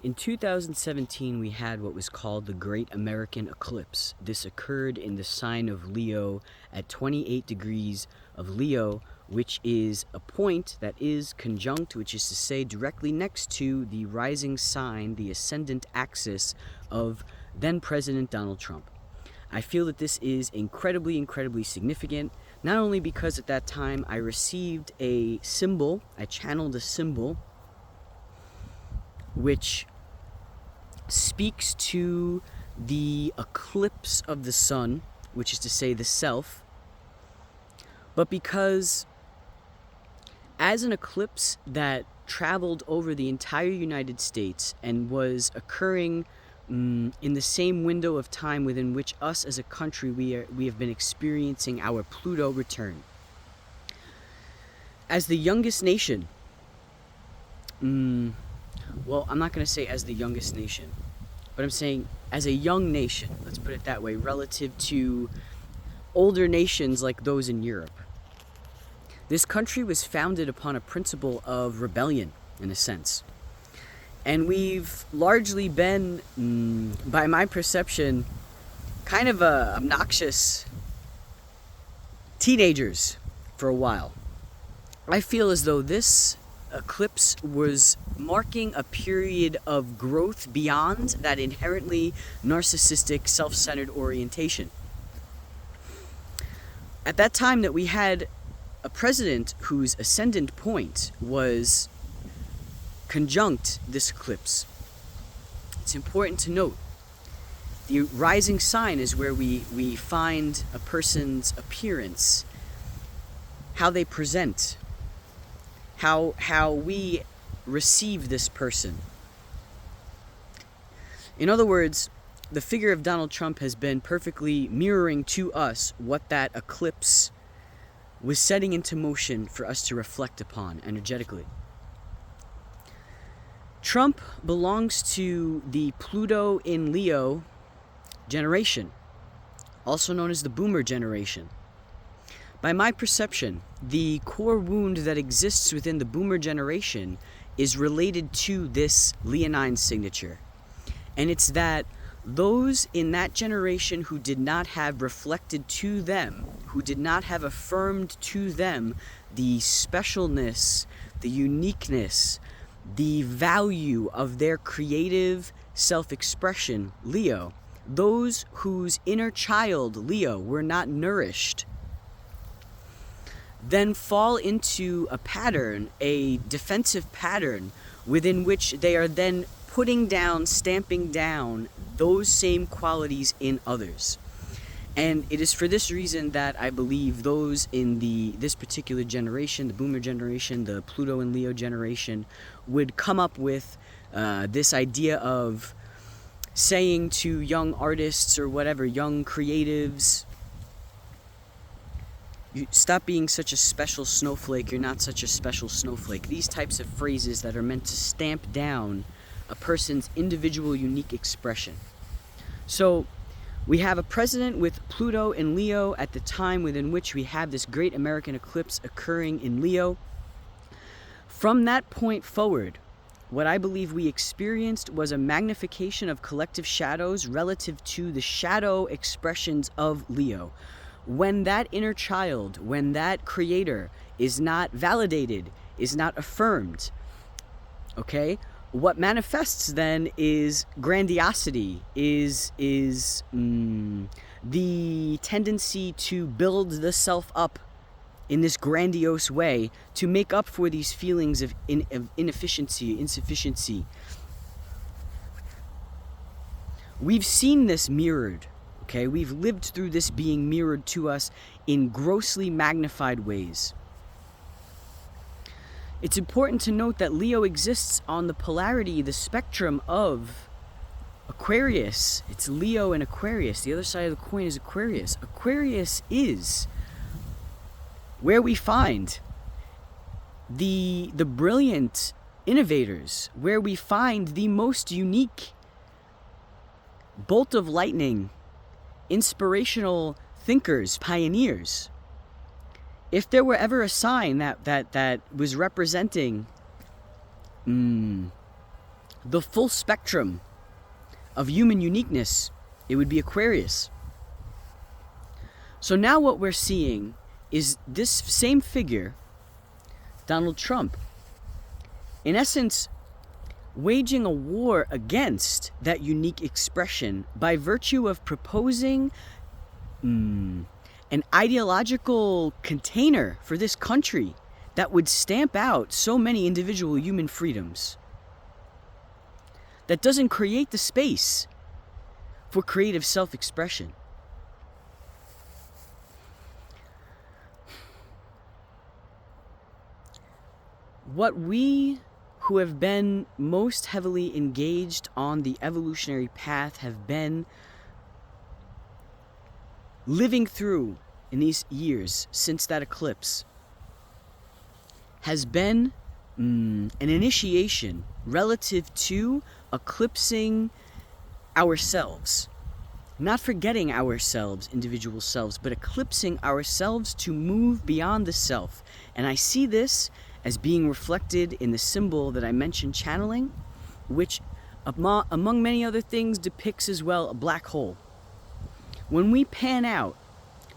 In 2017, we had what was called the Great American Eclipse. This occurred in the sign of Leo at 28 degrees of Leo, which is a point that is conjunct, which is to say directly next to the rising sign, the ascendant axis of then President Donald Trump. I feel that this is incredibly, incredibly significant, not only because at that time I received a symbol, I channeled a symbol, which speaks to the eclipse of the sun, which is to say the self, but because as an eclipse that traveled over the entire United States and was occurring in the same window of time within which us as a country we have been experiencing our Pluto return. As the youngest nation, well, I'm not going to say as the youngest nation, but I'm saying as a young nation, let's put it that way, relative to older nations like those in Europe. This country was founded upon a principle of rebellion, in a sense. And we've largely been, by my perception, kind of obnoxious teenagers for a while. I feel as though this eclipse was marking a period of growth beyond that inherently narcissistic, self-centered orientation. At that time that we had a president whose ascendant point was conjunct this eclipse, it's important to note the rising sign is where we find a person's appearance, how they present, how we receive this person. In other words, the figure of Donald Trump has been perfectly mirroring to us what that eclipse was setting into motion for us to reflect upon energetically. Trump belongs to the Pluto in Leo generation, also known as the Boomer generation. By my perception, the core wound that exists within the Boomer generation is related to this Leonine signature. And it's that those in that generation who did not have reflected to them, who did not have affirmed to them the specialness, the uniqueness, the value of their creative self-expression, Leo, those whose inner child, Leo, were not nourished, then fall into a pattern, a defensive pattern, within which they are then putting down, stamping down those same qualities in others. And it is for this reason that I believe those in this particular generation, the Boomer generation, the Pluto and Leo generation, would come up with this idea of saying to young artists or whatever, young creatives, you stop being such a special snowflake, you're not such a special snowflake. These types of phrases that are meant to stamp down a person's individual unique expression. So we have a president with Pluto and Leo at the time within which we have this Great American Eclipse occurring in Leo. From that point forward, what I believe we experienced was a magnification of collective shadows relative to the shadow expressions of Leo. When that inner child, when that creator is not validated, is not affirmed, okay? What manifests then is grandiosity, is the tendency to build the self up in this grandiose way to make up for these feelings of inefficiency, insufficiency. We've seen this mirrored, okay? We've lived through this being mirrored to us in grossly magnified ways. It's important to note that Leo exists on the polarity, the spectrum of Aquarius. It's Leo and Aquarius. The other side of the coin is Aquarius. Aquarius is where we find the brilliant innovators, where we find the most unique bolt of lightning, inspirational thinkers, pioneers. If there were ever a sign that was representing the full spectrum of human uniqueness, it would be Aquarius. So now what we're seeing is this same figure, Donald Trump, in essence, waging a war against that unique expression by virtue of proposing an ideological container for this country that would stamp out so many individual human freedoms, that doesn't create the space for creative self-expression. What we who have been most heavily engaged on the evolutionary path have been living through in these years since that eclipse has been an initiation relative to eclipsing ourselves. Not forgetting ourselves, individual selves, but eclipsing ourselves to move beyond the self. And I see this as being reflected in the symbol that I mentioned, channeling, which among many other things depicts as well a black hole. When we pan out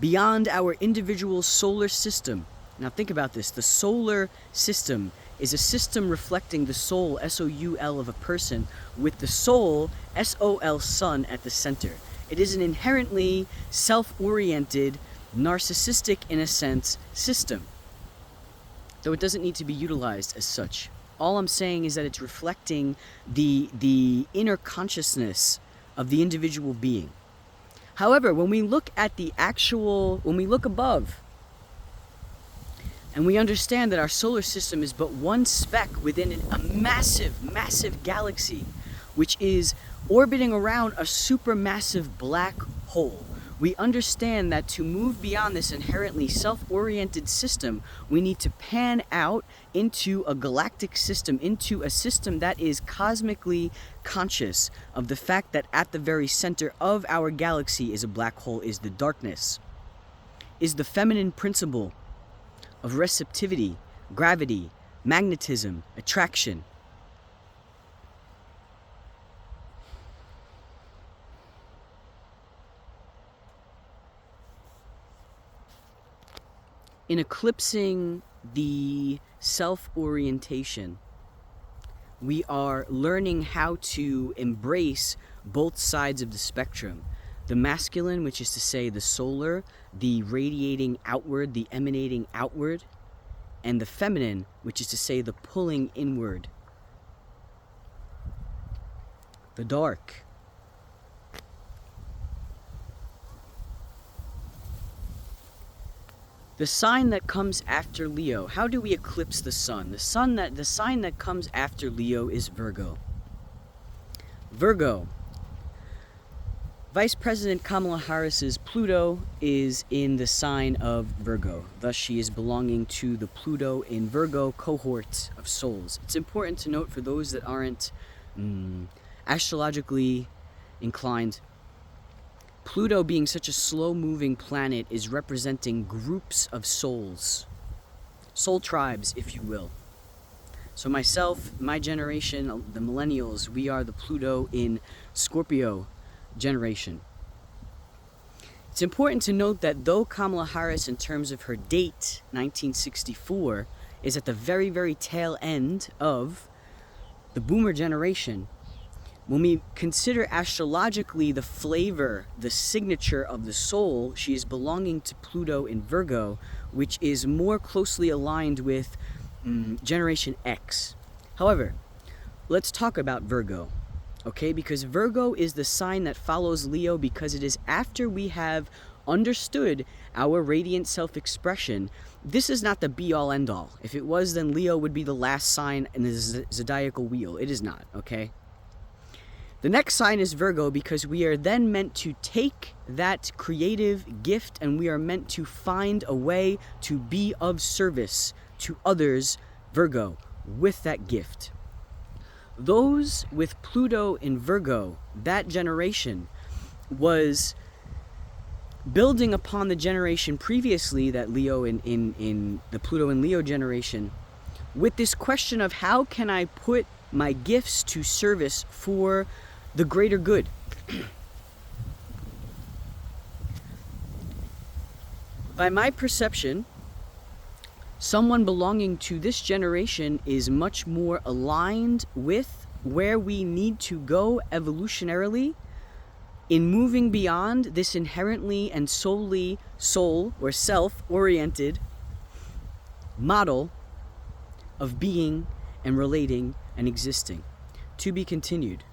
beyond our individual solar system, now think about this, the solar system is a system reflecting the soul, S-O-U-L, of a person, with the soul, S-O-L, sun, at the center. It is an inherently self-oriented, narcissistic, in a sense, system, though it doesn't need to be utilized as such. All I'm saying is that it's reflecting the inner consciousness of the individual being. However, when we look at when we look above, and we understand that our solar system is but one speck within a massive, massive galaxy, which is orbiting around a supermassive black hole, we understand that to move beyond this inherently self-oriented system, we need to pan out into a galactic system, into a system that is cosmically conscious of the fact that at the very center of our galaxy is a black hole, is the darkness, is the feminine principle of receptivity, gravity, magnetism, attraction. In eclipsing the self-orientation, we are learning how to embrace both sides of the spectrum. The masculine, which is to say the solar, the radiating outward, the emanating outward, and the feminine, which is to say the pulling inward, the dark. The sign that comes after Leo. How do we eclipse the sun? The sign that comes after Leo is Virgo. Virgo. Vice President Kamala Harris's Pluto is in the sign of Virgo. Thus, she is belonging to the Pluto in Virgo cohort of souls. It's important to note for those that aren't astrologically inclined, Pluto, being such a slow-moving planet, is representing groups of souls. Soul tribes, if you will. So myself, my generation, the millennials, we are the Pluto in Scorpio generation. It's important to note that though Kamala Harris, in terms of her date, 1964, is at the very, very tail end of the boomer generation, when we consider astrologically the flavor, the signature of the soul, she is belonging to Pluto in Virgo, which is more closely aligned with Generation X. However, let's talk about Virgo, okay? Because Virgo is the sign that follows Leo, because it is after we have understood our radiant self-expression. This is not the be-all, end-all. If it was, then Leo would be the last sign in the zodiacal wheel. It is not, okay? The next sign is Virgo, because we are then meant to take that creative gift and we are meant to find a way to be of service to others, Virgo, with that gift. Those with Pluto in Virgo, that generation, was building upon the generation previously, that Leo in the Pluto and Leo generation, with this question of how can I put my gifts to service for the greater good. By my perception, someone belonging to this generation is much more aligned with where we need to go evolutionarily in moving beyond this inherently and solely soul or self-oriented model of being and relating and existing. To be continued.